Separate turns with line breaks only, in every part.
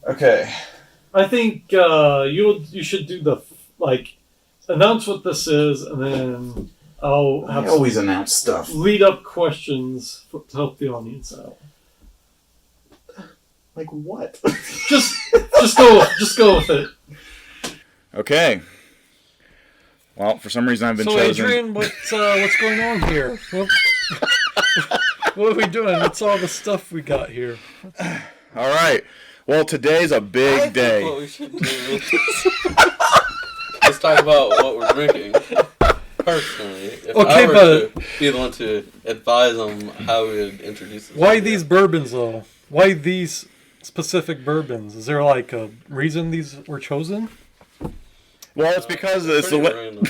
Okay.
I think you should do the announce what this is, and then I'll have
always announce stuff.
Lead up questions to help the audience out.
Like what?
just go with it.
Okay. Well, for some reason I've been chosen.
So Adrian, what's going on here? What are we doing? What's all the stuff we got here?
All right. Well, today's a big day.
What we should do let's talk about what we're drinking. Personally, if I were to be the one to advise them how we would introduce this.
Why these bourbons though? Why these specific bourbons? Is there like a reason these were chosen?
Well, it's because it's the
random,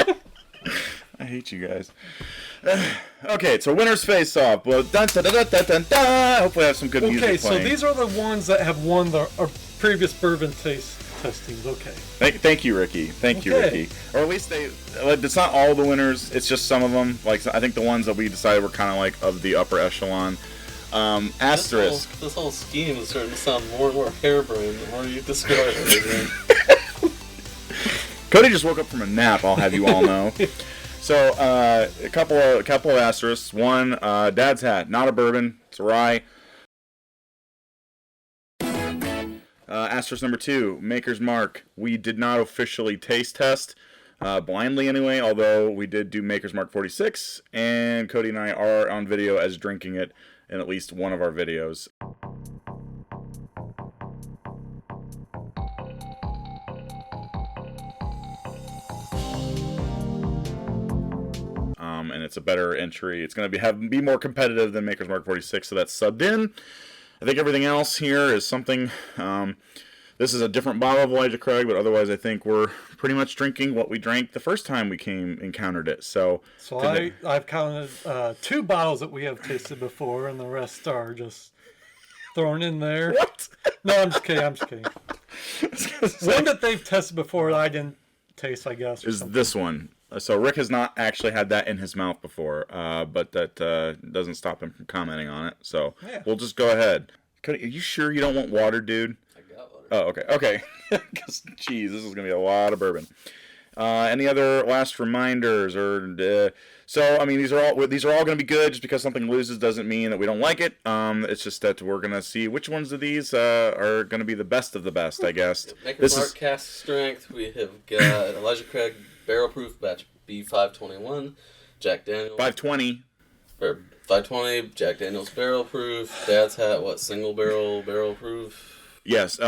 right?
I hate you guys. Okay, so winner's face-off. Well, dun, dun, dun, dun, dun, dun. Hopefully I have some good music playing.
Okay, so these are the ones that have won our previous bourbon taste testings. Okay.
Thank you, Ricky. Thank you, Ricky. Or at least it's not all the winners. It's just some of them. Like I think the ones that we decided were kind of like of the upper echelon. Asterisk.
This whole scheme is starting to sound more and more harebrained the more you describe it.
Cody just woke up from a nap. I'll have you all know. So a couple of asterisks. One, Dad's Hat, not a bourbon. It's a rye. Asterisk number 2, Maker's Mark. We did not officially taste test, blindly anyway, although we did do Maker's Mark 46, and Cody and I are on video as drinking it in at least one of our videos. And it's a better entry. It's going to be more competitive than Maker's Mark 46, so that's subbed in. I think everything else here is something, this is a different bottle of Elijah Craig, but otherwise I think we're pretty much drinking what we drank the first time we encountered it. So
I've counted 2 bottles that we have tasted before, and the rest are just thrown in there.
What?
No, I'm just kidding. One that they've tested before that I didn't taste, I guess.
Is this one. So Rick has not actually had that in his mouth before, but that doesn't stop him from commenting on it. So We'll just go ahead. Cody, are you sure you don't want water, dude?
I got water.
Oh, okay. Because, geez, this is going to be a lot of bourbon. Any other last reminders? So, I mean, these are all going to be good. Just because something loses doesn't mean that we don't like it. It's just that we're going to see which ones of these are going to be the best of the best, I guess.
Maker's Mark Cask Strength. We have got Elijah Craig Barrel Proof batch B521, Jack Daniels
520,
or 520, Jack Daniels Barrel Proof, Dad's Hat, single barrel proof?
Yes,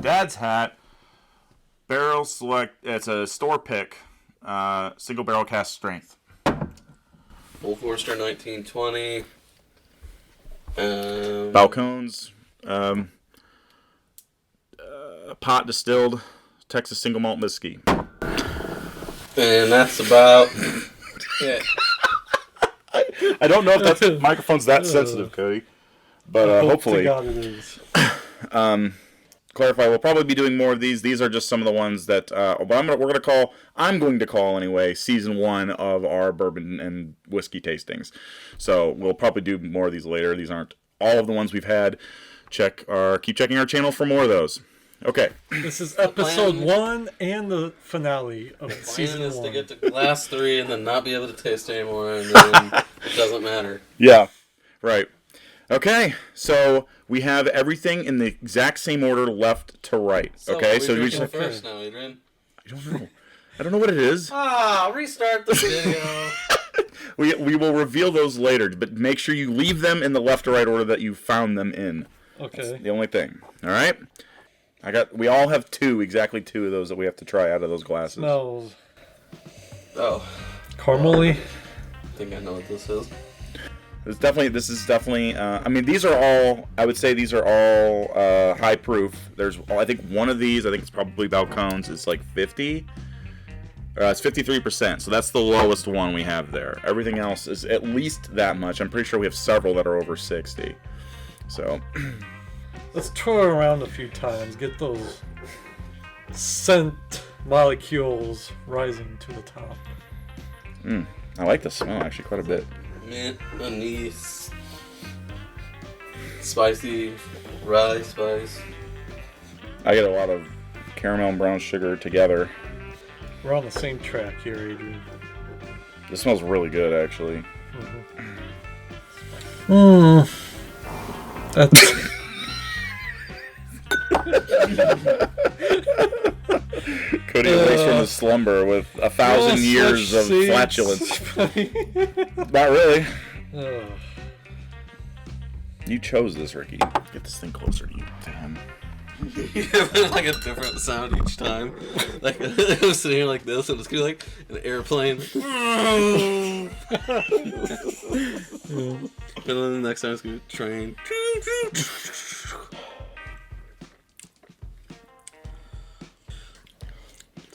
Dad's Hat Barrel Select. It's a store pick, single barrel cask strength.
Old Forester 1920.
Balcones, pot distilled Texas single malt whiskey.
And that's about it.
I don't know if that microphone's that sensitive, Cody, but hopefully.
God it is.
Clarify. We'll probably be doing more of these. These are just some of the ones that I'm going to call anyway. Season 1 of our bourbon and whiskey tastings. So we'll probably do more of these later. These aren't all of the ones we've had. Keep checking our channel for more of those. Okay.
This is episode 1 and the finale of season 1.
The plan is to get to glass 3 and then not be able to taste anymore, and then it doesn't matter.
Yeah, right. Okay, so we have everything in the exact same order, left to right. Okay,
so we just first now, Adrian.
I don't know what it is.
Restart the video.
We will reveal those later, but make sure you leave them in the left to right order that you found them in.
Okay.
That's the only thing. All right. We all have exactly two of those that we have to try out of those glasses.
Smells.
Oh.
Caramely.
I think I know what this is.
This is definitely. I mean, these are all. I would say these are all high proof. I think one of these. I think it's probably Balcones. It's like 50. It's 53%. So that's the lowest one we have there. Everything else is at least that much. I'm pretty sure we have several that are over 60. So.
Let's tour around a few times. Get those scent molecules rising to the top.
I like the smell actually quite a bit.
Mint, anise. spicy rye spice.
I get a lot of caramel and brown sugar together.
We're on the same track here, Adrian.
This smells really good, actually.
That's
Cody awakes from his slumber with 1,000 years of flatulence. Not really. You chose this, Ricky. Get this thing closer to you. Damn.
You have like a different sound each time. Like I was sitting here like this, and it's gonna be like an airplane. And then the next time it's gonna be a train.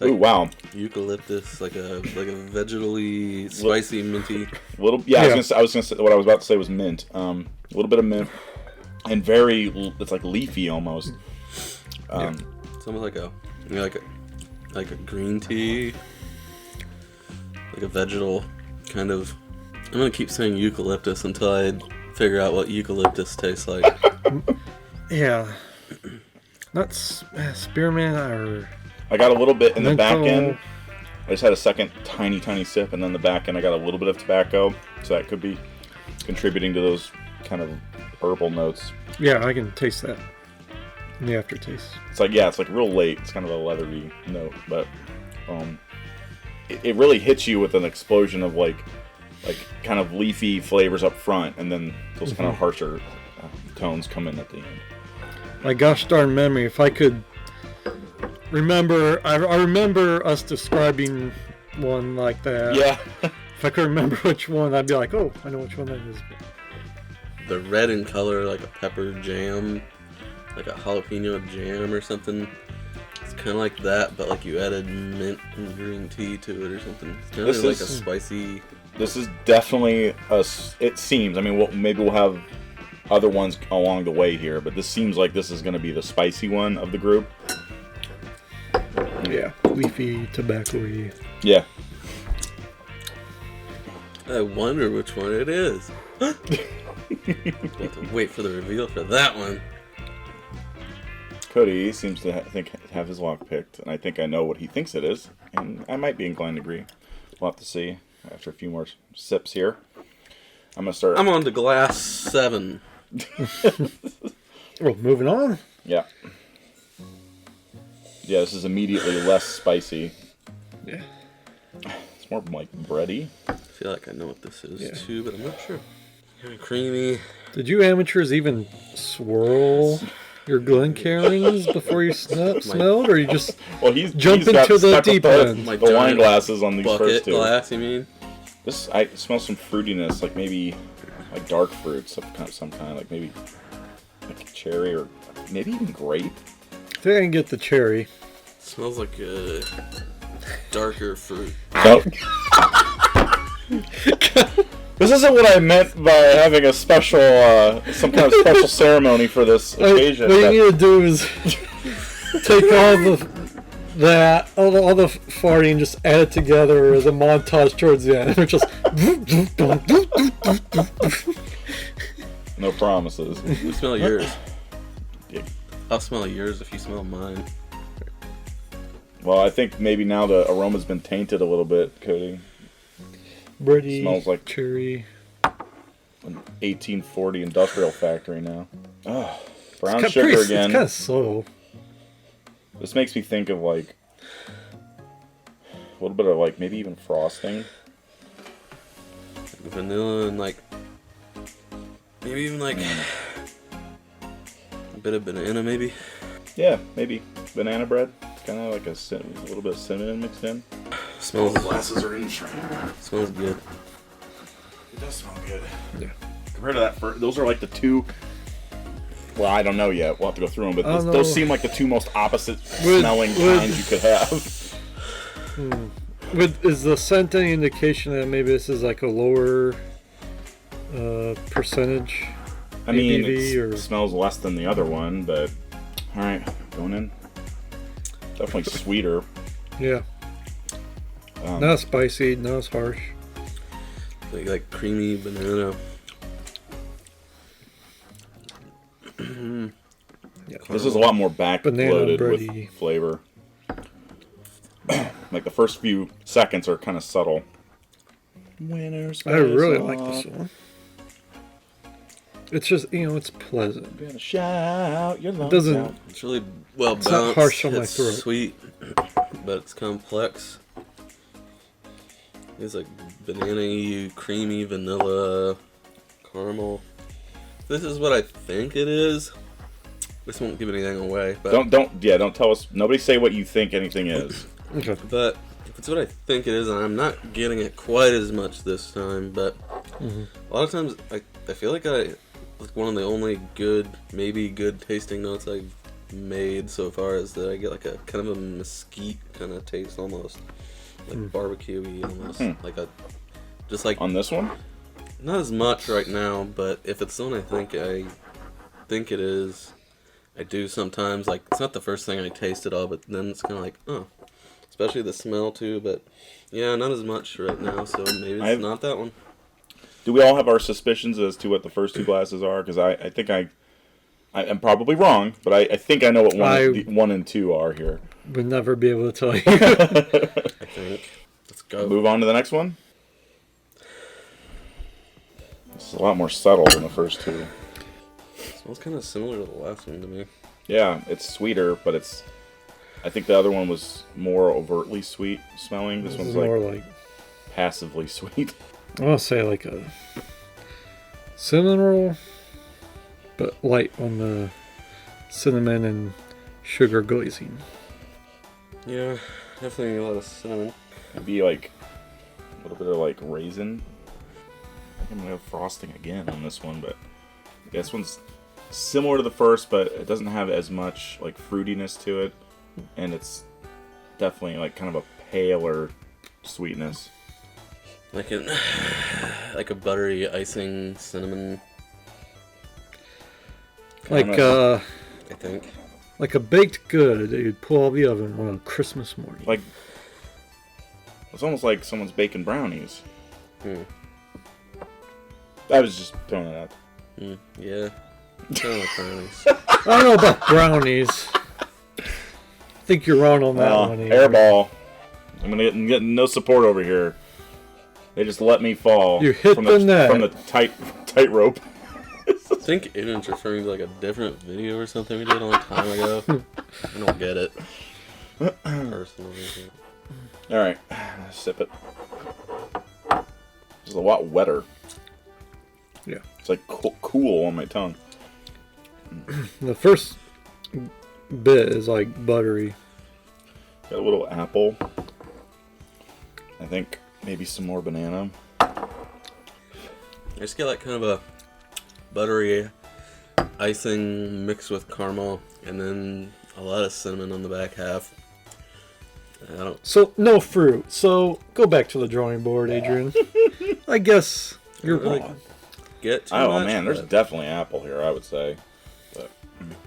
Like
Ooh, wow.
Eucalyptus, like a vegetally spicy minty.
Little, yeah. I was gonna say what I was about to say was mint. A little bit of mint, and it's like leafy almost.
It's almost like like a green tea, like a vegetal kind of. I'm gonna keep saying eucalyptus until I figure out what eucalyptus tastes like.
yeah. Not spearmint or.
I got a little bit in the back
menthol.
end. I just had a second tiny sip, and then the back end I got a little bit of tobacco, so that could be contributing to those kind of herbal notes.
Yeah, I can taste that in the aftertaste.
It's like real late. It's kind of a leathery note, but it really hits you with an explosion of like kind of leafy flavors up front, and then those kind of harsher tones come in at the end.
My gosh darn memory, if I could remember, I remember us describing one like that.
Yeah.
If I could remember which one, I'd be like, oh, I know which one that is.
The red in color, like a pepper jam, like a jalapeno jam or something. It's kind of like that, but like you added mint and green tea to it or something. It's kind of like a spicy.
This is definitely it seems. I mean, maybe we'll have other ones along the way here, but this seems like this is going to be the spicy one of the group.
Yeah, leafy, tobacco-y.
Yeah.
I wonder which one it is. We'll have to wait for the reveal for that one.
Cody seems to have his lock picked, and I think I know what he thinks it is, and I might be inclined to agree. We'll have to see after a few more sips here. I'm gonna start.
I'm on to glass 7.
Well, moving on.
Yeah. Yeah, this is immediately less spicy.
Yeah.
It's more like bready.
I feel like I know what this is too, but I'm not sure. Kind of creamy.
Did you amateurs even swirl your Glencairns before you smelled, or you just jump into the deep end?
The wine glasses on these first two.
Glass, you mean?
This I smell some fruitiness, like maybe like dark fruits of some kind, like maybe like cherry or maybe even grape.
I think I can get the cherry.
Smells like a darker fruit.
Nope. This isn't what I meant by having a special, some kind of special ceremony for this occasion.
What you need to do is take all the farting and just add it together as a montage towards the end. Just
no promises.
You smell yours.
Yeah.
I'll smell yours if you smell mine.
Well, I think maybe now the aroma's been tainted a little bit, Cody.
Bready,
smells like
cherry.
An 1840 industrial factory now. Oh, brown sugar again.
It's kind of slow.
This makes me think of like a little bit of like maybe even frosting.
Vanilla and like maybe even like a bit of banana, maybe.
Yeah, maybe banana bread. It's kind of like a little bit of cinnamon mixed in.
Smells.
Glasses are in.
Smells good.
It does smell good. Yeah. Compared to that, those are like the two. Well, I don't know yet. We'll have to go through them, but those seem like the two most opposite smelling kinds you could have.
Is the scent any indication that maybe this is like a lower percentage?
I mean,
ABV
it smells less than the other one, but all right, going in. Definitely sweeter.
Yeah. Not spicy, not as harsh.
Like creamy banana. caramel.
This is a lot more backloaded
bready
with flavor. Like the first few seconds are kind of subtle. Winners.
I really like this one. It's just, it's pleasant.
Gonna shout your lungs
It doesn't.
out.
It's really well balanced.
It's not harsh on my
it's
throat.
Sweet, but it's complex. It's like banana-y, creamy, vanilla, caramel. This is what I think it is. This won't give anything away. But
Don't tell us. Nobody say what you think anything is.
Okay.
But if it's what I think it is, and I'm not getting it quite as much this time, but a lot of times I feel like one of the only maybe good tasting notes I've made so far is that I get like a kind of a mesquite kind of taste almost. Like barbecue-y almost. Just like...
On this one?
Not as much right now, but if it's the one I think it is, I do sometimes, like, it's not the first thing I taste at all, but then it's kind of like, oh. Especially the smell, too, but, yeah, not as much right now, so maybe it's not that one.
Do we all have our suspicions as to what the first two glasses are? Because I think I'm probably wrong, but I think I know what one and two are here.
Would never be able to tell you.
I think. Let's go.
Move on to the next one. This is a lot more subtle than the first two.
It smells kind of similar to the last one to me.
Yeah, it's sweeter, but I think the other one was more overtly sweet smelling. This one's
more like
passively sweet.
I want to say like a cinnamon roll, but light on the cinnamon and sugar glazing.
Yeah, definitely a lot of cinnamon.
Maybe like a little bit of like raisin. I think I'm gonna have frosting again on this one, but this one's similar to the first, but it doesn't have as much like fruitiness to it, and it's definitely like kind of a paler sweetness.
Like a buttery icing cinnamon.
Like
I think.
Like a baked good that you'd pull out of the oven on a Christmas morning.
Like it's almost like someone's baking brownies. I was just throwing it out.
Yeah. Kind of like brownies.
I don't know about brownies. I think you're wrong on that one.
Airball. I'm get no support over here. They just let me fall.
You hit
from
the net.
From the tight rope.
I think Aiden's referring to like a different video or something we did a long time ago. I don't get it. Personally.
Alright, sip it. This is a lot wetter.
Yeah.
It's like cool on my tongue.
The first bit is like buttery.
Got a little apple. I think maybe some more banana.
I just get like kind of a buttery icing mixed with caramel, and then a lot of cinnamon on the back half.
So no fruit. So go back to the drawing board, Adrian. I guess you're wrong.
Oh man, there's definitely apple here, I would say. But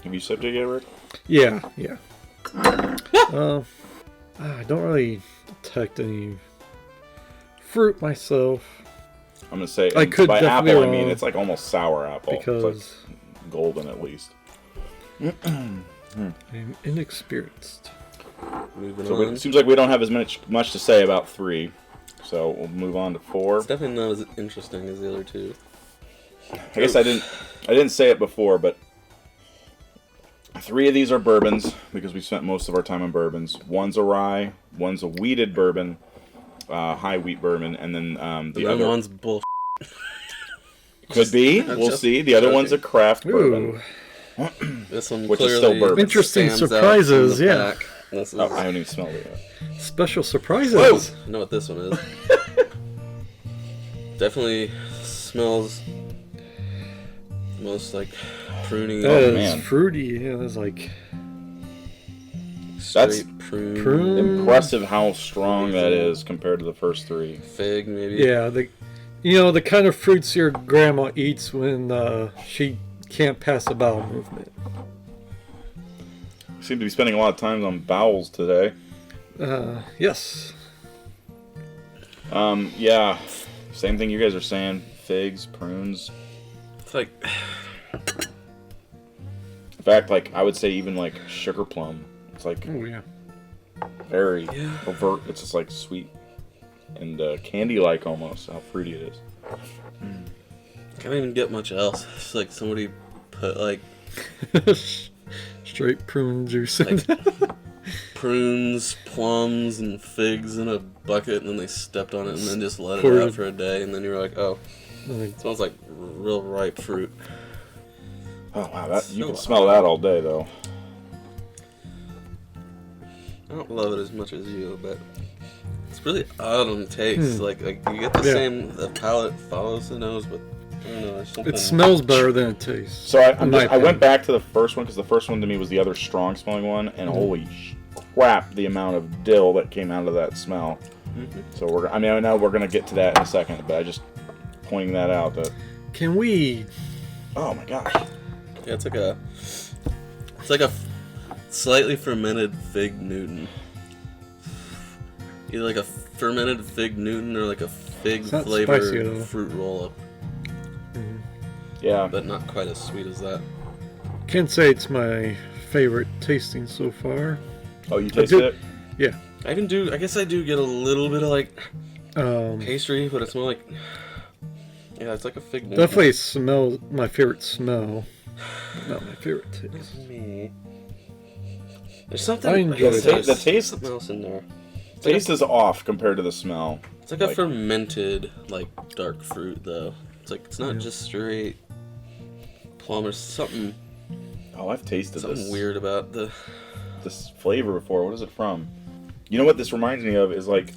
have you sipped it yet, Rick?
Yeah. I don't really detect any fruit myself.
I'm gonna say
I could
by
definitely
apple
wrong,
I mean it's like almost sour apple.
Because
it's like golden at least.
I'm inexperienced.
It seems like we don't have as much to say about 3, so we'll move on to 4.
It's definitely not as interesting as the other two.
I guess I didn't say it before, but 3 of these are bourbons because we spent most of our time on bourbons. One's a rye, one's a wheated bourbon, high wheat bourbon, and then the other
one's bull.
Could be. We'll see. The other one's a craft bourbon.
This one,
which is still bourbon.
Interesting surprises, yeah.
I haven't even smelled it yet.
Special surprises.
Whoa! I know what this one is. Definitely smells most like pruny.
It's fruity. Yeah, there's like
that's
prune.
Impressive how strong that is compared to the first 3.
Fig, maybe.
Yeah, the kind of fruits your grandma eats when she can't pass a bowel movement.
Seem to be spending a lot of time on bowels today.
Yes.
Yeah. Same thing you guys are saying. Figs, prunes.
It's like...
If fact, like I would say even like sugar plum. It's like
Oh yeah.
very overt. It's just like sweet and candy-like almost. How fruity it is.
Can't even get much else. It's like somebody put like
Straight prune juice. in
Like- prunes, plums, and figs in a bucket, and then they stepped on it and then just let it
Poured
out
it.
for a day, and then you were like, oh,
Like,
it smells like real ripe fruit.
Oh wow, that you
So
can smell that all day though.
I don't love it as much as you, but it's really odd on taste. Like you get the
Yeah.
same, the palate follows the nose, but I don't know, there's something.
it smells better than it tastes.
So I
in my
went
opinion.
back to the first one because the first one to me was the other strong smelling one, and holy crap, the amount of dill that came out of that smell. So I know we're gonna get to that in a second, but I just pointing that out that
Can we?
oh my gosh,
Yeah, it's like a slightly fermented fig Newton. Either like a fermented fig Newton or like a fig
It's not spicy at all.
flavored fruit roll up,
yeah.
but not quite as sweet as that.
Can't say it's my favorite tasting so far.
Oh, you tasted it?
Yeah.
I guess I do get a little bit of like
Um,
pastry, but it's more like, yeah, it's like a fig Newton.
definitely smells my favorite smell. Not my favorite taste.
Me. There's something.
I enjoy
guess
it.
there's
The taste-
something else in there.
Taste is off compared to the smell.
It's like a
Like-
fermented, like dark fruit, though. It's like it's not just straight plum or something.
Oh, I've tasted
Something
this
weird about the.
this flavor before. What is it from? You know what this reminds me of is like,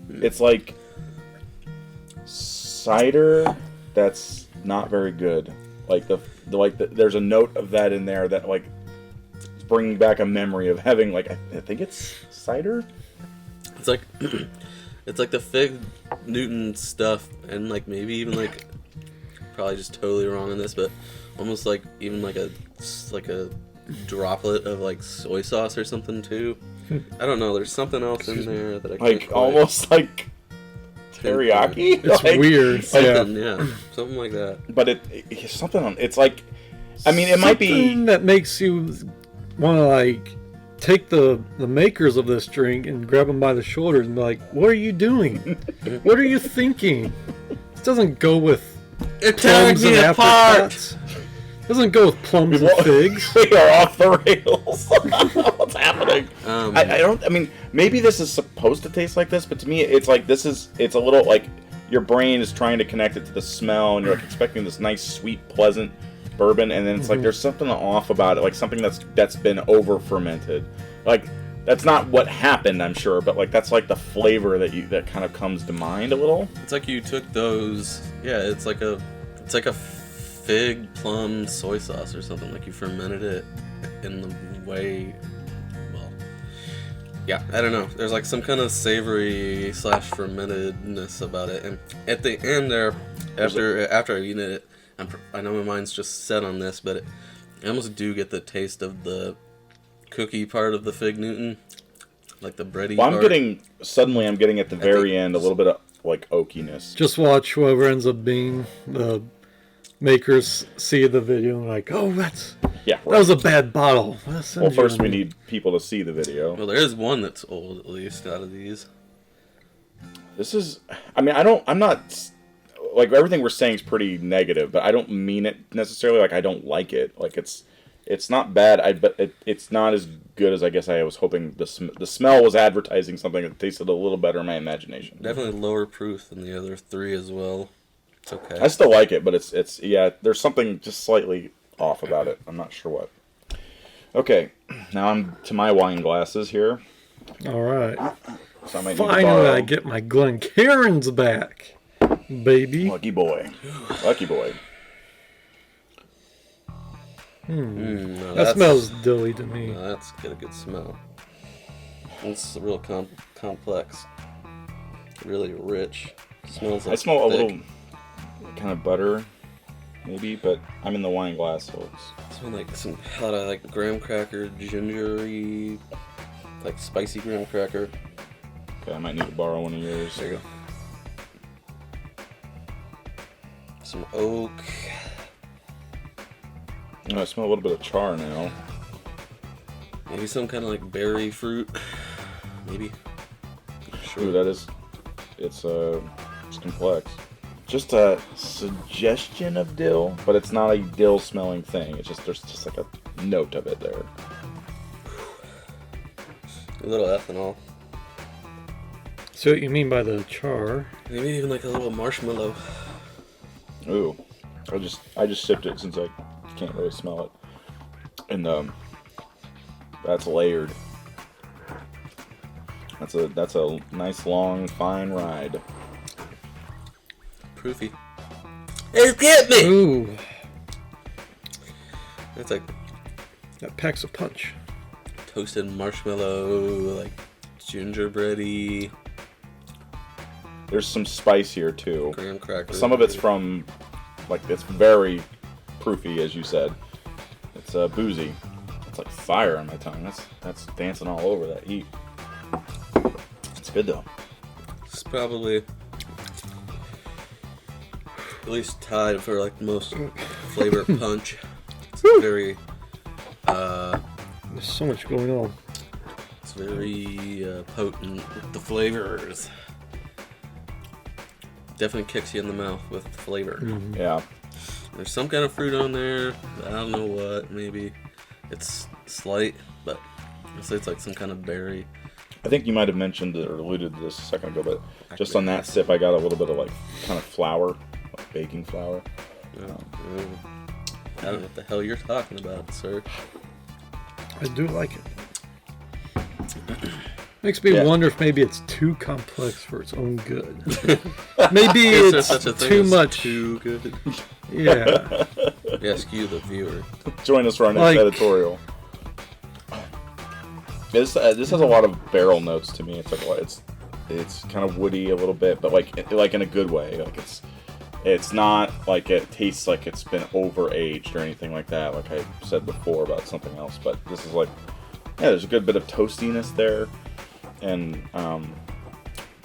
it's like cider that's not very good. Like there's a note of that in there that like is bringing back a memory of having like I think it's cider.
It's like it's like the fig Newton stuff, and like maybe even like probably just totally wrong on this, but almost like even like a droplet of like soy sauce or something too. I don't know. There's something else in there that I can't
Like
quite
almost like teriyaki.
It's
Like,
weird.
something, yeah, something like that.
but it's something on. It's like, I mean, it might be.
Something that makes you want to like take the makers of this drink and grab them by the shoulders and be like, "What are you doing? What are you thinking? This doesn't go with
It
plums and apricots. Doesn't go with plums and figs."
We are off the rails. What's happening? I don't. I mean, maybe this is supposed to taste like this, but to me, it's like this is. It's a little like your brain is trying to connect it to the smell, and you're like expecting this nice, sweet, pleasant bourbon, and then it's like there's something off about it, like something that's been over fermented. Like that's not what happened, I'm sure, but like that's like the flavor that kind of comes to mind a little.
It's like you took those. Yeah, it's like a fig plum soy sauce or something. Like you fermented it in the way. Well, yeah, I don't know. There's like some kind of savory / fermentedness about it, and at the end there, after I've eaten it, I know my mind's just set on this, but I almost do get the taste of the cookie part of the fig Newton, like the bready
Well,
part.
I'm getting at the very end a little bit of like oakiness.
Just watch whoever ends up being the makers see the video and like, "Oh, that was a bad bottle."
Well, first we need people to see the video.
Well, there is one that's old, at least, out of these.
This is, I mean, I'm not, like, everything we're saying is pretty negative, but I don't mean it necessarily, like, I don't like it. Like, it's not bad, but it's not as good as I guess I was hoping. The smell was advertising something that tasted a little better in my imagination.
Definitely lower proof than the other three as well. It's okay.
I still like it, but it's yeah, there's something just slightly off about it. I'm not sure what. Okay, now I'm to my wine glasses here.
All right.
So I might need to
Finally,
borrow.
I get my Glencairns back, baby.
Lucky boy. Lucky boy.
No,
That smells dilly to me.
No, that's got a good smell. It's real complex. Really rich. Smells like
I smell a
thick.
little kind of butter, maybe, but I'm in the wine glass, so it's...
Smells like some hot, like graham cracker, gingery, like spicy graham cracker.
Okay, I might need to borrow one of yours.
There you go. Some oak.
Oh, I smell a little bit of char now.
Maybe some kind of like berry fruit. Maybe.
Ooh, that is. It's complex. Just a suggestion of dill, but it's not a dill smelling thing. It's just there's just like a note of it there.
A little ethanol.
So what you mean by the char?
Maybe even like a little marshmallow.
Ooh, I just sipped it since I can't really smell it, and that's layered. That's a nice long fine ride.
Proofy. It get me.
Ooh,
It's like
that packs a punch.
toasted marshmallow, like gingerbready,
There's some spice here too.
graham crackers.
Some of it's from, like, it's very proofy, as you said. It's boozy. It's like fire on my tongue. That's dancing all over that heat. It's good though.
It's probably at least tied for like the most flavor punch. It's very
There's so much going on.
it's very potent with the flavors. Definitely kicks you in the mouth with the flavor.
Mm-hmm.
Yeah.
There's some kind of fruit on there. I don't know what. Maybe it's slight, but I'd say it's like some kind of berry.
I think you might have mentioned it or alluded to this a second ago, but just on that sip, I got a little bit of like kind of flour, like baking flour.
I don't know what the hell you're talking about, sir.
I do like it. Makes me wonder if maybe it's too complex for its own good. Maybe
Is there
it's
such a thing
too
as
much.
too good?
Yeah.
Ask you, the viewer.
Join us for our next
Like-
editorial. This has a lot of barrel notes to me. It's like it's kind of woody a little bit, but like in a good way. Like it's not like it tastes like it's been over aged or anything like that. Like I said before about something else, but this is like there's a good bit of toastiness there, and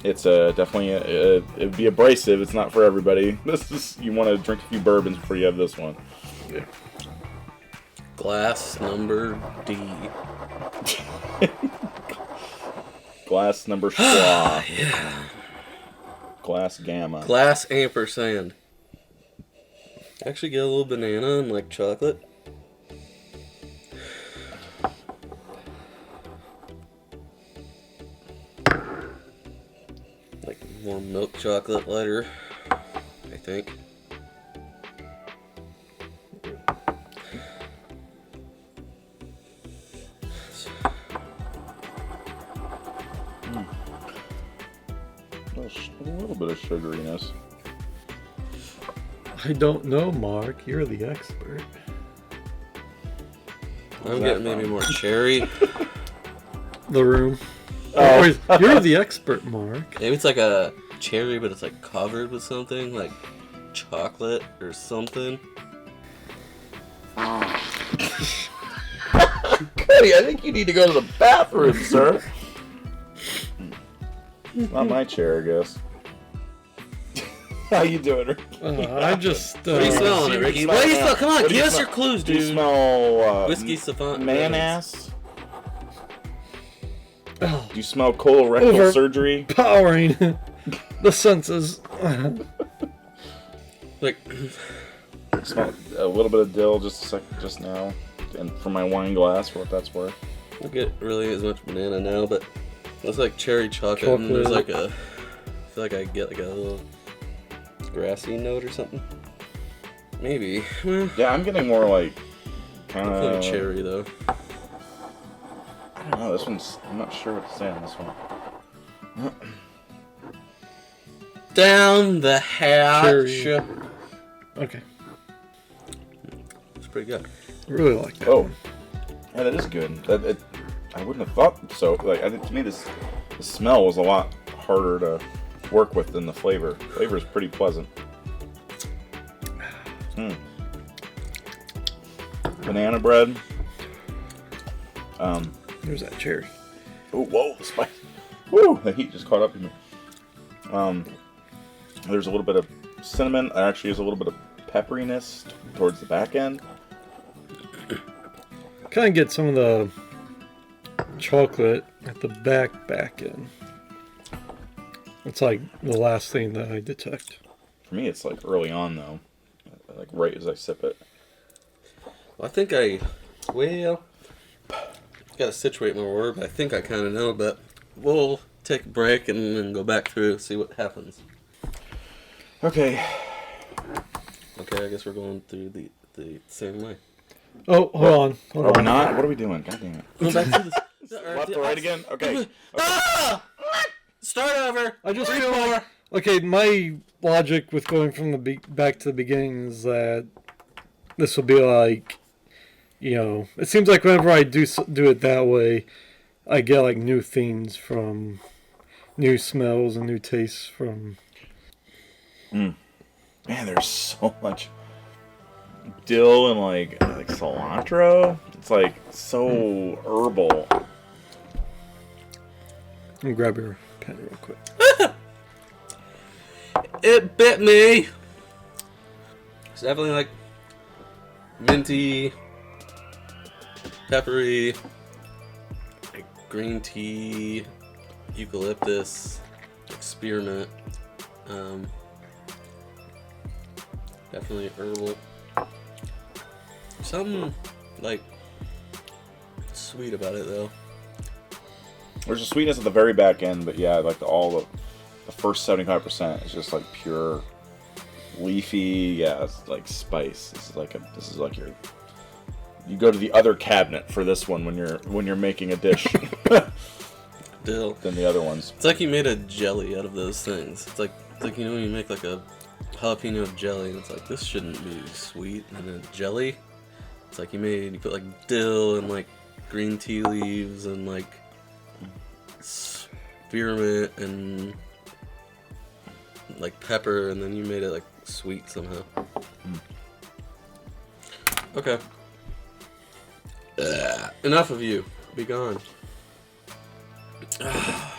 it's definitely it'd be abrasive. It's not for everybody. This is you want to drink a few bourbons before you have this one.
Yeah.
Glass number D.
Glass number schwa.
Yeah.
Glass gamma.
Glass ampersand. Actually get a little banana and like chocolate. Like more milk chocolate lighter, I think.
A little bit of sugariness.
I don't know, Mark. You're the expert.
I'm getting maybe more cherry.
The room.
Oh.
You're the expert, Mark.
Maybe it's like a cherry, but it's like covered with something, like chocolate or something.
Cody, I think you need to go to the bathroom, sir. Not my chair, I guess. How you doing, Ricky?
I just.
What are you smelling, it, Ricky? What do you smell? Come on, give us your clues,
Do you
dude.
smell
Whiskey savant.
man ass?
Oh,
Do you smell colorectal
Over.
surgery?
powering the senses.
Like,
Smell a little bit of dill just now, and from my wine glass for what that's worth.
I don't get really as much banana now, but it's like cherry chocolate, and there's like a. I feel like I get like a little grassy note or something. Maybe. Well,
Yeah, I'm getting more like kind
definitely
of
cherry though.
I don't know. This one's. I'm not sure what to say on this one.
Down the hatch.
Cherry. Okay.
It's pretty good.
I really like that.
Oh,
one.
yeah, that is good. I wouldn't have thought so. Like, I think to me, the smell was a lot harder to work with than the flavor. Flavor is pretty pleasant. Banana bread.
There's that cherry.
Oh, whoa, the spice. Woo, the heat just caught up to me. There's a little bit of cinnamon. There actually is a little bit of pepperiness towards the back end.
kind of get some of the chocolate at the back end. It's like the last thing that I detect.
For me, it's like early on though, like right as I sip it.
Well, I think gotta situate my word, but I think I kind of know, but we'll take a break and then go back through and see what happens.
Okay.
Okay, I guess we're going through the same way.
Oh, hold on.
Are we not? What are we doing? God damn it.
Go back to the
Left to right again? Okay.
Ah! Start over.
I just feel like, okay, my logic with going from the back to the beginning is that this will be like, you know, it seems like whenever I do it that way, I get like new things from new smells and new tastes from.
Man, there's so much dill and like cilantro. It's like so herbal.
Let me grab your pen real quick.
It bit me. It's definitely like minty, peppery, like green tea, eucalyptus, like spearmint. Definitely herbal. Something like sweet about it though.
There's a sweetness at the very back end, but yeah, like the first 75% is just like pure leafy. Yeah, it's like spice. This is like your. You go to the other cabinet for this one when you're making a dish.
Dill.
Than the other ones.
It's like you made a jelly out of those things. It's like you know when you make like a jalapeno jelly, and it's like this shouldn't be sweet, and then jelly. It's like you put like dill and like green tea leaves and like spearmint and like pepper, and then you made it like sweet somehow. Okay. Enough of you. Be gone. God.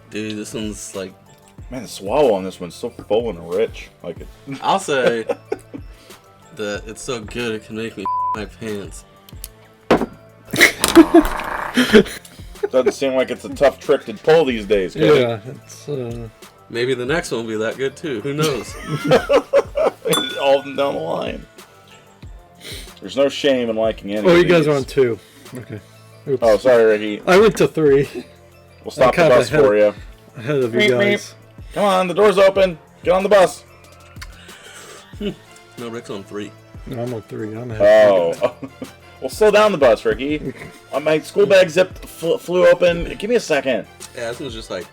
Dude, this one's like...
Man, the swallow on this one's so full and rich. Like it.
I'll say that it's so good it can make me my pants.
Doesn't seem like it's a tough trick to pull these days, Cody.
Yeah, it's
Maybe the next one will be that good too. Who knows?
All of them down the line. There's no shame in liking any.
Oh,
of
you guys
these.
are on 2. Okay. Oops.
Oh, sorry, Ricky.
I went to 3.
We'll stop the
kinda
bus for you.
Ahead of you guys.
Come on, the door's open. Get on the bus.
No, Rick's on 3.
No, I'm on 3. I'm ahead.
Oh. Well, slow down the bus, Ricky. My school bag zip flew open. Give me a second.
Yeah, this one's just like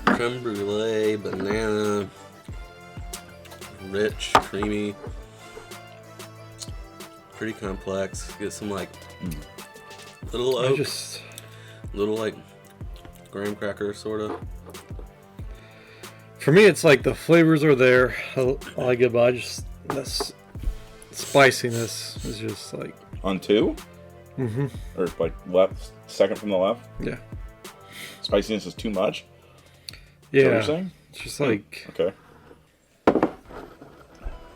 creme brulee, banana, rich, creamy, pretty complex. Get some like little oak, little like graham cracker sort of.
For me, it's like the flavors are there. I like it, but this spiciness is just like.
On 2?
Mm-hmm.
Or like left, second from the left?
Yeah.
Spiciness is too much?
Yeah.
Is that what you're saying?
It's just like.
Okay.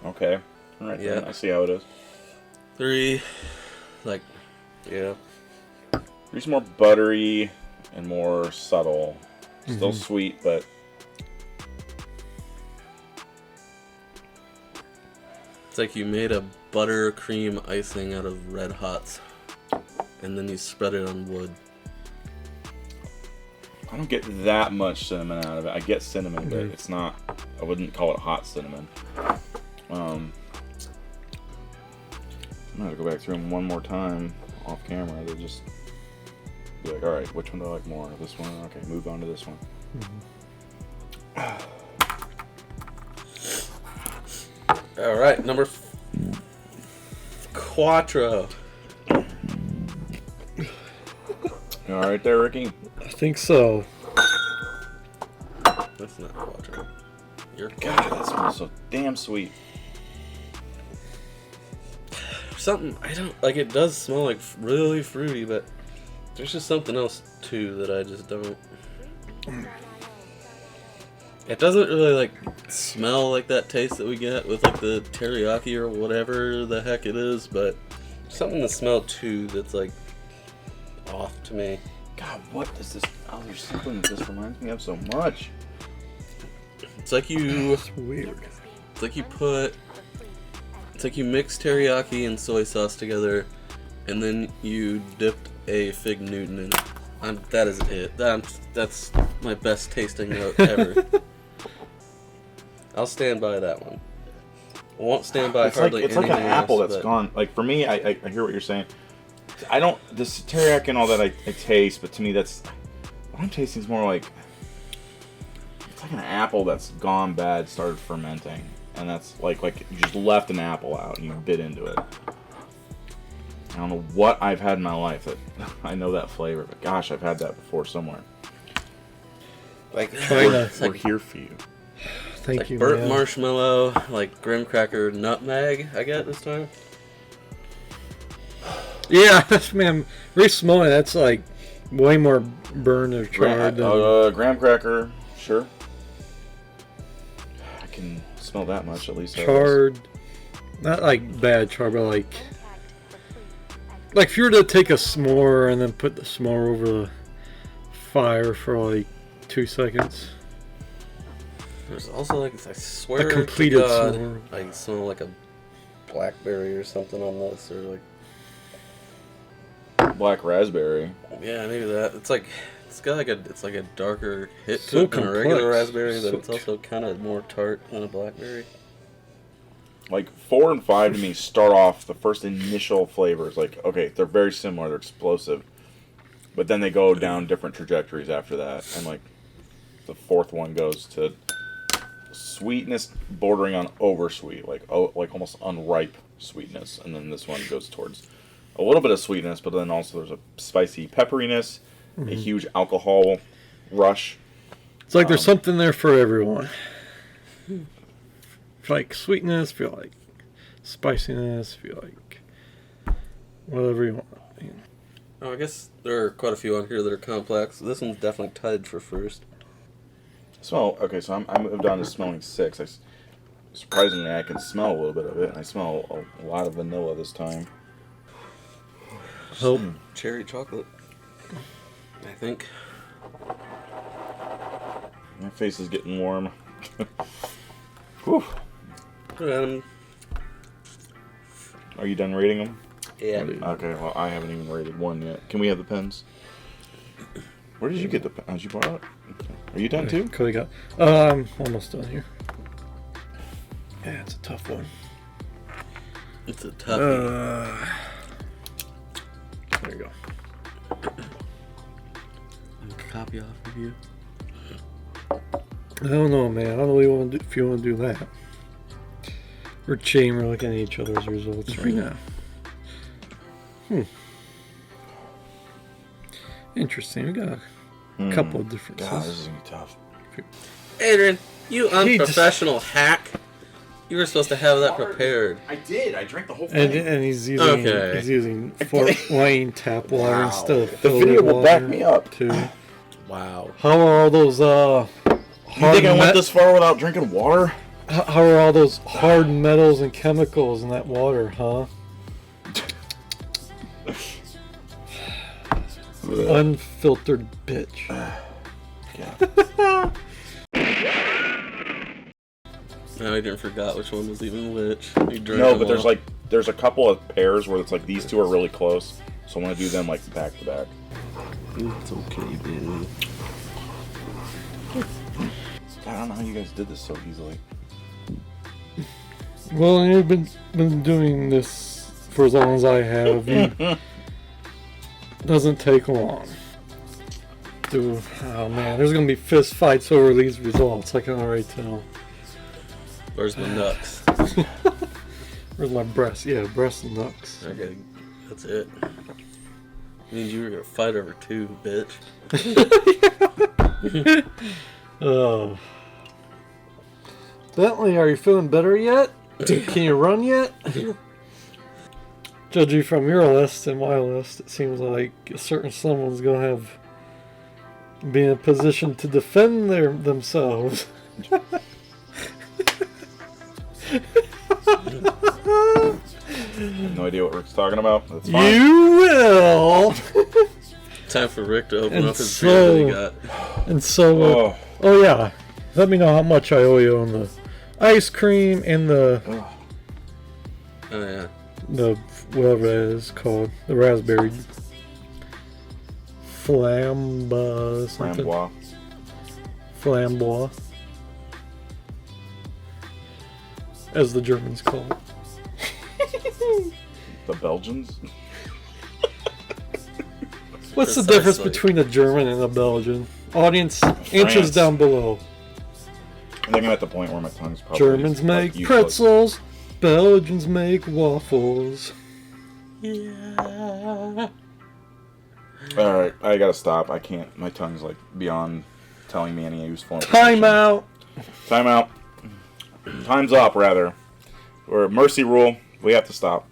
Okay. Alright,
Yeah.
then. I see how it is.
3, like, yeah.
3's more buttery and more subtle. Still sweet, but.
It's like you made a buttercream icing out of Red Hots, and then you spread it on wood.
I don't get that much cinnamon out of it. I get cinnamon, but it's not. I wouldn't call it hot cinnamon. I'm gonna go back through them one more time off camera to just be like, all right, which one do I like more? This one? Okay, move on to this one.
All right, number Quattro.
You all right there, Ricky?
I think so.
That's not Quattro. You're
God, that smells so damn sweet.
something I don't like. It does smell like really fruity, but there's just something else too that I just don't. It doesn't really like smell like that taste that we get with like the teriyaki or whatever the heck it is, but something to smell too that's like off to me.
God, what is this? Oh, there's something that this reminds me of so much.
It's like you.
It's weird.
It's like you put. It's like you mix teriyaki and soy sauce together, and then you dipped a fig Newton in it. That is it. That's my best tasting note ever. I'll stand by that one. I won't stand by hardly
it's
anything
like an apple
else,
that's gone. Like for me, I hear what you're saying. I don't this teriyaki and all that I taste, but to me that's what I'm tasting is more like it's like an apple that's gone bad, started fermenting, and that's like you just left an apple out and you bit into it. I don't know what I've had in my life that I know that flavor, but gosh, I've had that before somewhere.
like
We're here for you.
Thank
like
you,
burnt
man.
marshmallow, like graham cracker, nutmeg. I get this time.
Yeah, man, very small. That's like way more burned or charred.
Graham cracker, sure. I can smell that much at least.
Charred, not like bad char, but like if you were to take a s'more and then put the s'more over the fire for like 2 seconds.
There's also like I swear
A completed
to God,
s'more.
I can smell like a blackberry or something on this, or like
Black raspberry.
yeah, maybe that. It's got like a darker hit
So
to it than a regular
complex.
raspberry, but
So
it's also kind of more tart than a blackberry.
Like 4 and 5 to me start off the first initial flavors like okay, they're very similar, they're explosive, but then they go down different trajectories after that, and like the fourth one goes to sweetness bordering on oversweet, like almost unripe sweetness, and then this one goes towards a little bit of sweetness, but then also there's a spicy pepperiness, a huge alcohol rush.
It's like there's something there for everyone. If you like sweetness, if you like spiciness, if you like whatever you want.
Oh, I guess there are quite a few on here that are complex. This one's definitely tied for first.
Smell okay, so I moved on to smelling 6. Surprisingly, I can smell a little bit of it, and I smell a lot of vanilla this time.
Hope.
Cherry chocolate, I think.
My face is getting warm. Whew. Are you done rating them?
Yeah.
Okay, well, I haven't even rated one yet. Can we have the pens? Where did you get the pens? Did you borrow it? Are you done too?
Cody got. Almost done here. Yeah, it's a tough one.
It's a toughie.
There you go.
Copy off of you.
I don't know, man. I don't really want to do, if you want to do that. We're cheating. We're looking at each other's results right now. Interesting. We got a couple of differences.
God, this is gonna be tough.
Adrian, you unprofessional hack. You were supposed to have that prepared.
I did. I drank the whole thing.
And he's using Fort Wayne tap water instead of
The
filtered
video will back
water,
me up.
too.
Wow.
How are all those
You think I went this far without drinking water?
How are all those hard metals and chemicals in that water, huh? Unfiltered bitch.
Yeah.
Now Adrian forgot which one was even which. He drank
No,
them
but
all.
there's a couple of pairs where it's like these two are really close, so I want to do them like back to back.
It's okay, Ben.
I don't know how you guys did this so easily.
Well, you've been doing this for as long as I have. It doesn't take long. Oh man, there's gonna be fist fights over these results. I can already tell.
Where's my nuts?
Where's my breast? Yeah, breast and nuts.
Okay, that's it. Means you were gonna fight over two, bitch.
Oh. Bentley, are you feeling better yet? Can you run yet? Judging from your list and my list, it seems like a certain someone's gonna be in a position to defend themselves.
No idea what Rick's talking about. That's fine.
You will.
Time for Rick to open
And
up his beer that he got.
And so, oh yeah, let me know how much I owe you on the ice cream and the
Oh yeah.
the whatever it is called, the raspberry flamba something.
Frambois.
Flambois, as the Germans call it.
The Belgians?
What's the difference
Precisely.
between a German and a Belgian? Audience, answers
France.
down below.
I think I'm at the point where my tongue's probably
Germans make pretzels, Belgians make waffles.
Yeah.
Alright, I gotta stop. I can't. My tongue's like beyond telling me any useful
Time out.
Time out. Time's up, rather. Or mercy rule. We have to stop.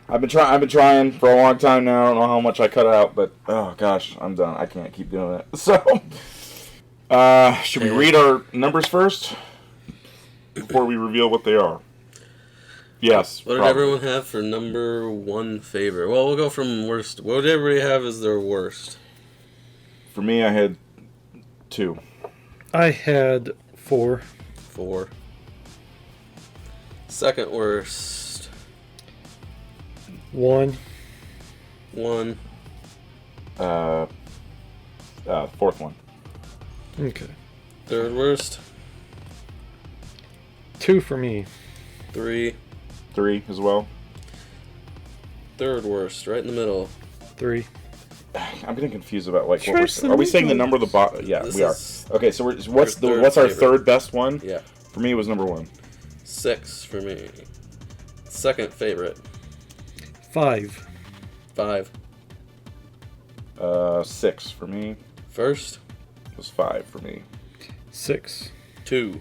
I've been trying for a long time now. I don't know how much I cut out, but oh gosh, I'm done. I can't keep doing it. So, should we read our numbers first before we reveal what they are? Yes.
What did
probably.
everyone have for number one favorite? Well, we'll go from worst. What did everybody have as their worst?
For me, I had 2.
I had 4.
4. Second worst.
1.
1.
Fourth one.
Okay.
Third worst.
2 for me.
3.
3 as well.
Third worst, right in the middle.
3.
I'm getting confused about like what
Trace
we're,
the
are we saying the
numbers.
number of the bottom? Yeah,
This
we are.
is
Okay, so what's
your third
our
favorite.
third best one?
Yeah.
For me, it was number 1.
6 for me. Second favorite.
5.
5.
6 for me.
First.
Was 5 for me.
6.
2.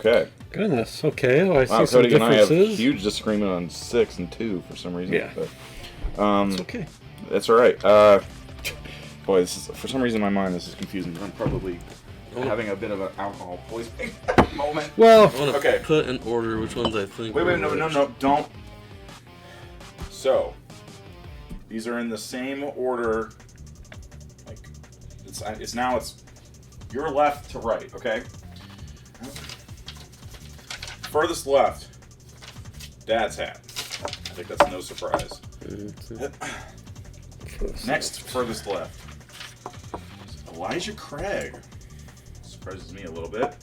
Okay.
Goodness. Okay. Well, I see
Wow,
some
Cody and I have
differences.
huge disagreement on 6 and 2 for some reason.
Yeah.
But,
It's okay.
that's all right. Boy, this is for some reason in my mind this is confusing. I'm probably having a bit of an alcohol poisoning moment.
Well,
I want to
Okay.
put in order which ones I think.
Wait,
are
no,
worst.
don't. So, these are in the same order. Like, it's your left to right, okay? Furthest left, Dad's hat. I think that's no surprise. Next, furthest left, Elijah Craig. Surprises me a little bit.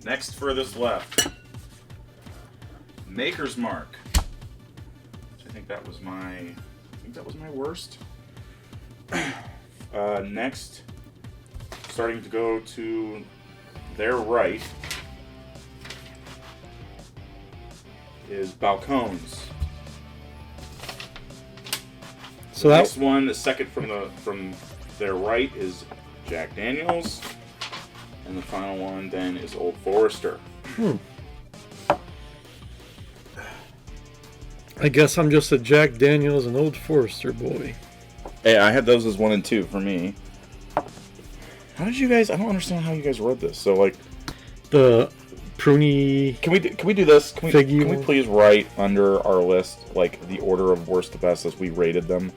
Next, furthest left, Maker's Mark. Which I think that was my worst. Next, starting to go to their right, is Balcones.
so
The
that
next one, the second from their right, is Jack Daniels, and the final one then is Old Forester.
I guess I'm just a Jack Daniels and Old Forester boy.
Hey, I had those as 1 and 2 for me. How did you guys? I don't understand how you guys wrote this. So like,
The pruny.
can we do this? Can we
Figure.
please write under our list like the order of worst to best as we rated them?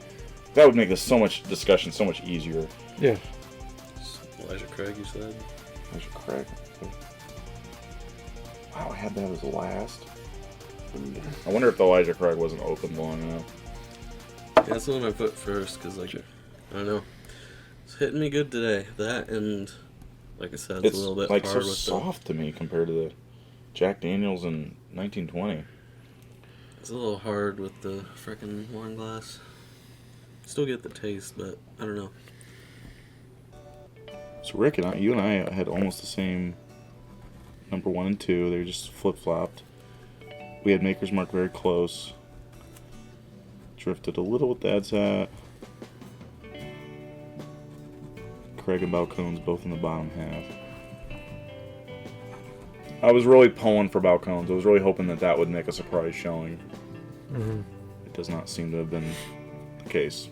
That would make this so much discussion so much easier.
Yeah.
Elijah Craig, you said?
Elijah Craig. Wow, I had that as last. I wonder if the Elijah Craig wasn't open long enough.
Yeah, that's the one I put first, because, like, I don't know. It's hitting me good today. That and, like I said,
It's
a little bit
like
hard
so
with
soft to me compared to the Jack Daniels in 1920.
It's a little hard with the frickin' wine glass. Still get the taste, but I don't know.
So Rick and you and I had almost the same number 1 and 2. They were just flip-flopped. We had Maker's Mark very close. Drifted a little with Dad's hat. Craig and Balcones both in the bottom half. I was really pulling for Balcones. I was really hoping that would make a surprise showing.
Mm-hmm.
It does not seem to have been the case.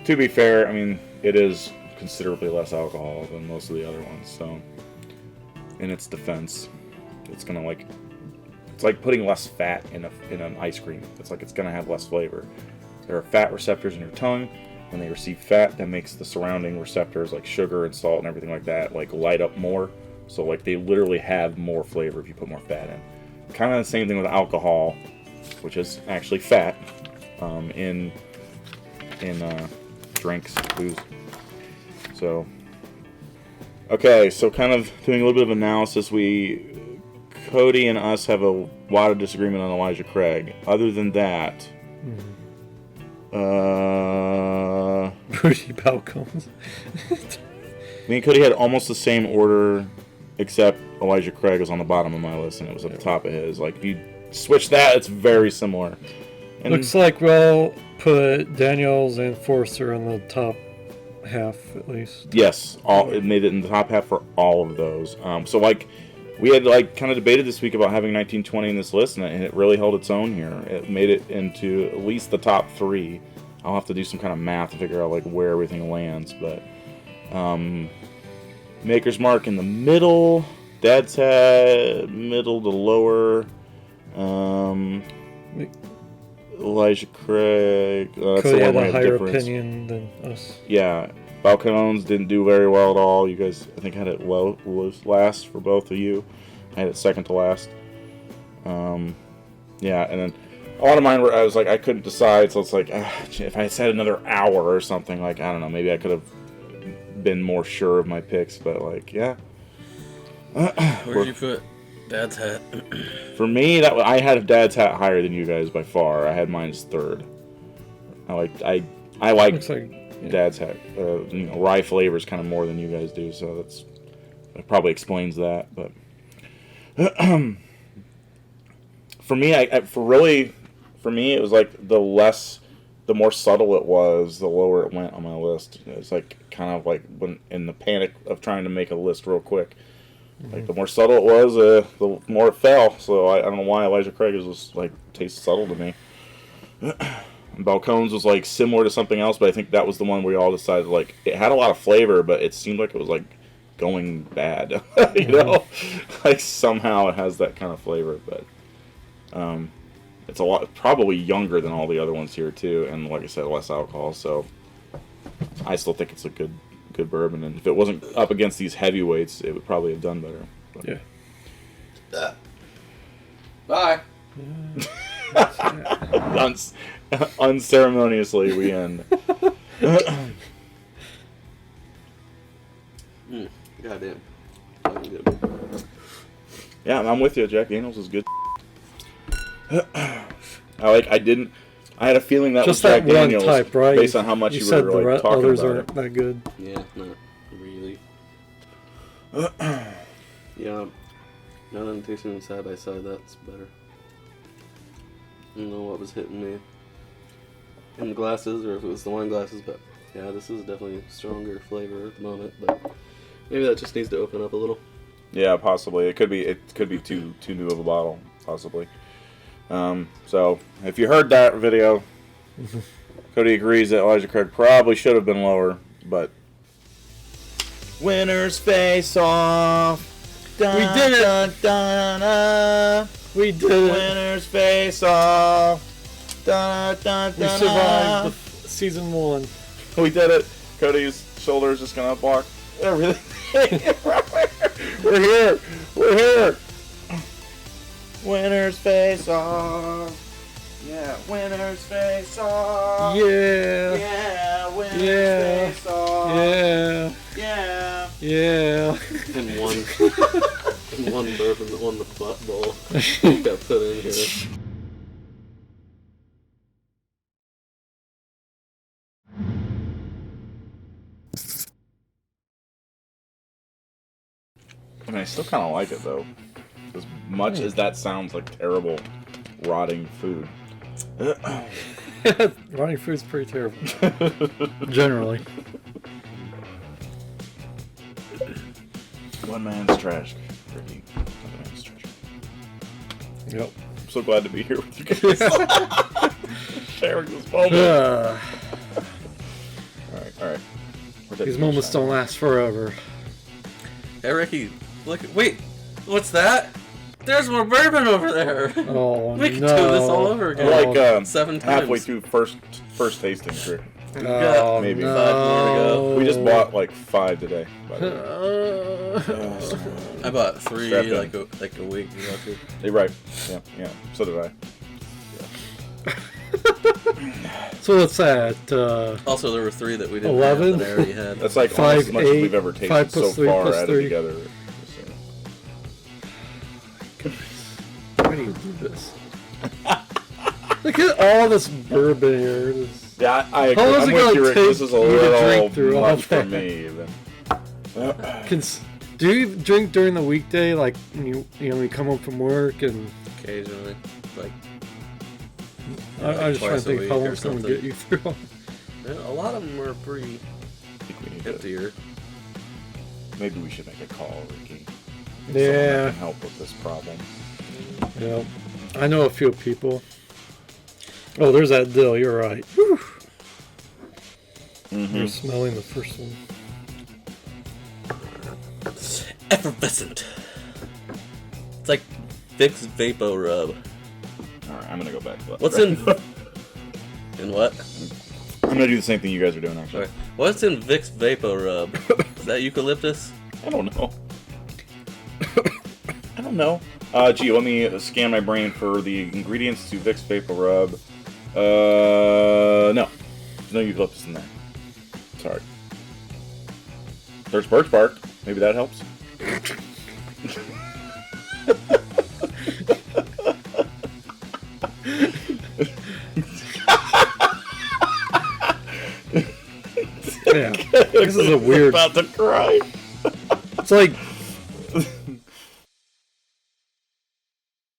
To be fair, I mean, it is considerably less alcohol than most of the other ones. So, in its defense, it's gonna like, it's like putting less fat in an ice cream. It's like it's gonna have less flavor. There are fat receptors in your tongue. When they receive fat, that makes the surrounding receptors like sugar and salt and everything like that like light up more. So like they literally have more flavor if you put more fat in. Kind of the same thing with alcohol, which is actually fat in drinks, booze. So okay, so kind of doing a little bit of analysis. Cody and us have a lot of disagreement on Elijah Craig. Other than that.
Bougie Balcones.
Me and Cody had almost the same order, except Elijah Craig was on the bottom of my list and it was at the top of his. Like, if you switch that, it's very similar. And
looks like we'll put Daniels and Forster in the top half, at least.
yes, it made it in the top half for all of those. So, like, we had, like, kind of debated this week about having 1920 in this list, and it really held its own here. It made it into at least the top 3. I'll have to do some kind of math to figure out, like, where everything lands, but Maker's Mark in the middle, Dad's Hat, middle to lower, Elijah Craig, that's
Cody
the
had
one
a higher
difference.
opinion than us.
Yeah, Balcones didn't do very well at all. You guys, I think, had it low last for both of you. I had it second to last. Yeah, and then a lot of mine were, I was like, I couldn't decide, so it's like, if I had said another hour or something, like, I don't know, maybe I could have been more sure of my picks, but, like, yeah.
Where'd you put Dad's Hat?
For me, I had Dad's Hat higher than you guys by far. I had mine as third. I like
Looks like
Dad's Hat, rye flavors kind of more than you guys do, so that probably explains that. But for me, for me, it was like the more subtle it was, the lower it went on my list. It was like kind of like when in the panic of trying to make a list real quick. Like the more subtle it was, the more it fell. So I don't know why Elijah Craig was like tastes subtle to me. Balcones was like similar to something else, but I think that was the one where we all decided like it had a lot of flavor, but it seemed like it was like going bad. You know, like somehow it has that kind of flavor, but it's a lot probably younger than all the other ones here too, and like I said, less alcohol. So I still think it's a good bourbon, and if it wasn't up against these heavyweights, it would probably have done better. But.
yeah.
Bye.
Unceremoniously, we end.
Goddamn.
Yeah, I'm with you. Jack Daniels is good. I had a feeling that
Just
was Jack
that one
Daniels
type, right?
based on how much you
said
were like
the
talking
others
about
aren't
it.
that good.
Yeah, not really. Yeah, now that I'm tasting them side by side, that's better. I don't know what was hitting me in the glasses, or if it was the wine glasses, but yeah, this is definitely a stronger flavor at the moment, but maybe that just needs to open up a little.
Yeah, possibly. It could be too new of a bottle, possibly. So if you heard that video, Cody agrees that Elijah Craig probably should have been lower, but winners face off. Dun,
We did it.
Dun, dun, dun,
We did it.
winners face off. Dun, dun,
We
dun,
survived
dun.
season 1.
We did it. Cody's shoulder is just gonna block everything. We're here. We're here. Winners face off. Yeah, winners face off.
Yeah.
Yeah, winners
Yeah.
face off.
Yeah.
Yeah.
Yeah.
And one bourbon that won the butt bowl got put in here.
I mean, I still kind of like it though. As much as that sounds like terrible, rotting food.
Rotting food's pretty terrible. Generally.
One man's trash. Ricky. Another man's treasure.
Yep.
I'm so glad to be here with you guys. Sharing this moment.
Uh,
Alright. We're
These moments don't last forever.
Hey, Ricky, look. Wait, what's that? There's more bourbon over there.
Oh,
We can
no.
do this all over again.
We're like
7 times.
halfway through first tasting, Drew.
Oh,
maybe
no.
5 more to go.
We just bought like 5 today. By the way.
I bought 3
Strap in.
like a week ago. Too.
You're right. Yeah. So did I.
So what's that?
Also, there were 3 that we didn't
11?
have that I already had.
That's like
5,
almost as much as
8,
we've ever tasted
5
so
plus 3
far
plus
added
3.
together.
Why do you do this? Look at all this bourbon here.
Yeah, I agree.
How long is
I'm
it
with
gonna
you, Rick.
take
This is a
you to
little
drink through all
much for
that?
me. Even.
Do you drink during the weekday, like when you come home from work and?
Occasionally, like
I was just trying to
twice a
think
week
how
or
long it's going to
something.
get you through.
Yeah, a lot of them are pretty
I think we need to,
emptier.
maybe we should make a call, Ricky. Someone that
Yeah,
can help with this problem.
yeah. I know a few people. Oh, there's that dill. You're right. Whew. You're smelling the first one.
Effervescent. It's like Vicks Vapo Rub.
All right, I'm gonna go back. To that.
What's in? In what?
I'm gonna do the same thing you guys are doing, actually.
Sorry. What's in Vicks Vapo Rub? Is that eucalyptus?
I don't know. I don't know. Gee, let me scan my brain for the ingredients to Vicks Vapor Rub. No. There's no eucalyptus in there. Sorry. There's birch bark. Maybe that helps.
Yeah, this is a weird.
About to cry.
It's like